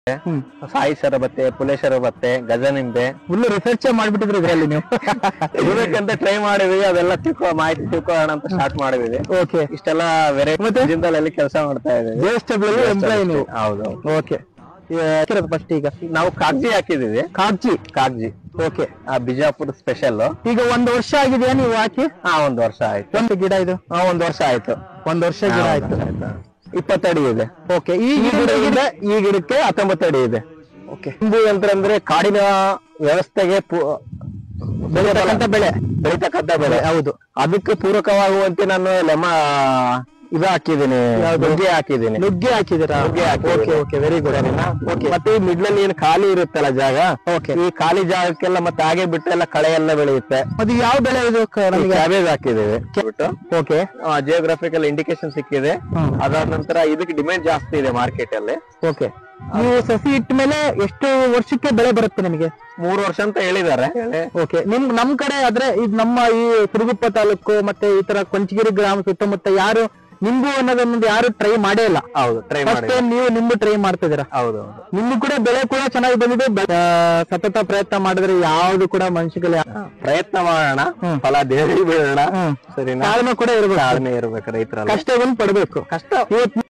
Sai ಶರಬತ್ತೆ, Phule ಶರಬತ್ತೆ, ಗಜನಿಂಬೆ full research ಮಾಡ್ಬಿಟ್ಟಿದ್ರಿ ಇದ್ರಲ್ಲಿ ನೀವು. ಇರ್ಬೇಕಂತ try ಮಾಡಿದ್ವಿ. ಅದೆಲ್ಲ ಮಾಹಿತಿ ತಿಳ್ಕೊಳ್ಳೋಣ ಅಂತ ಸ್ಟಾರ್ಟ್ ಮಾಡಿದ್ವಿ. ಓಕೆ, ಇಷ್ಟೆಲ್ಲ ವೆರೈಟಿ ಜಿಂದಾಲ್ ಕೆಲಸ ಮಾಡ್ತಾ ಇದ್ದೀವಿ. JSW ಎಂಪ್ಲಾಯ್ ನೀವು? ಹೌದು. ಓಕೆ, ಫಸ್ಟ್ ಈಗ ನಾವು ಕಾಗ್ಜಿ ಹಾಕಿದೀವಿ. Kagzi okay, Bijapur special. ಈಗ 1 ವರ್ಷ ಆಗಿದೆಯಾ ನೀವು ಹಾಕಿ? 1 ವರ್ಷ ಆಯ್ತು. ಒಂದು ಗಿಡ ಇದು? 1 ವರ್ಷ ಆಯ್ತು. 1 ವರ್ಷ ಗಿಡ ಆಯ್ತು. 20 ಅಡಿ ಇದೆ. ಓಕೆ, ಈ ಗಿಡಕ್ಕೆ 19 ಅಡಿ ಇದೆ. ಓಕೆ, ಹಿಂದೂ ಯಂತ್ರ ಅಂದ್ರೆ ಕಾಡಿನ ವ್ಯವಸ್ಥೆಗೆ ಬೆಳೀತಕ್ಕಂಥ ಬೆಳೆ. ಹೌದು, ಅದಕ್ಕೆ ಪೂರಕವಾಗುವಂತೆ ನಾನು ಇದು ಹಾಕಿದ್ದೀನಿ, ನುಗ್ಗೆ ಹಾಕಿದ್ದೀನಿ. ನುಗ್ಗೆ ಹಾಕಿದಿರಾ? Okay okay, very good. Okay, ಮತ್ತೆ ಈ ಮಿಡ್ಲಲ್ಲಿ ಏನು ಖಾಲಿ ಇರುತ್ತಲ್ಲ ಜಾಗ, ಓಕೆ, ಈ ಖಾಲಿ ಜಾಗಕ್ಕೆಲ್ಲ ಮತ್ತೆ ಹಾಗೆ ಬಿಟ್ಟೆಲ್ಲ ಕಳೆ ಎಲ್ಲ ಬೆಳೆಯುತ್ತೆ. ಅದು ಯಾವ ಬೆಳೆ ಇದು? ನಮಗೆ ಕ್ಯಾಬೇಜ್ ಹಾಕಿದ್ದೇವೆ. ಓಕೆ, ಜಿಯೋಗ್ರಾಫಿಕಲ್ ಇಂಡಿಕೇಶನ್ ಸಿಕ್ಕಿದೆ. ಅದಾದ ನಂತರ ಇದಕ್ಕೆ ಡಿಮ್ಯಾಂಡ್ ಜಾಸ್ತಿ ಇದೆ ಮಾರ್ಕೆಟ್ ಅಲ್ಲಿ. ಓಕೆ, ನೀವು ಸಸಿ ಇಟ್ಟ ಮೇಲೆ ಎಷ್ಟು ವರ್ಷಕ್ಕೆ ಬೆಳೆ ಬರುತ್ತೆ ನಿಮಗೆ? 3 ವರ್ಷ ಅಂತ ಹೇಳಿದ್ದಾರೆ. ಓಕೆ, ನಮ್ ಕಡೆ ಆದ್ರೆ ಇದು ನಮ್ಮ ಈ ಸಿರುಗುಪ್ಪ ತಾಲೂಕು ಮತ್ತೆ ಈ ತರ ಕೊಂಚಗಿರಿ ಗ್ರಾಮ ಸುತ್ತಮುತ್ತ ಯಾರು ನಿಂಬು ಅನ್ನೋದನ್ನೊಂದು ಯಾರು ಟ್ರೈ ಮಾಡೇ ಇಲ್ಲ. ಹೌದು, ಟ್ರೈ ಮಾಡಿ. ನೀವು ನಿಂಬು ಟ್ರೈ ಮಾಡ್ತಿದ್ದೀರಾ? ಹೌದು. ನಿಂಬು ಕೂಡ ಬೆಳೆ ಕೂಡ ಚೆನ್ನಾಗಿ ಬಂದಿದೆ. ಸತತ ಪ್ರಯತ್ನ ಮಾಡಿದ್ರೆ ಯಾವ್ದು ಕೂಡ ಮನುಷ್ಯಗಳ ಪ್ರಯತ್ನ ಮಾಡೋಣ, ಫಲ ದೇವರಿಗೆ ಬಿಡೋಣ. ಸರಿ, ತಾಳ್ಮೆ ಕೂಡ ಇರ್ಬೇಕು. ತಾಳ್ಮೆ ಇರ್ಬೇಕು. ರೈತರ ಕಷ್ಟವನ್ನು ಪಡ್ಬೇಕು. ಕಷ್ಟ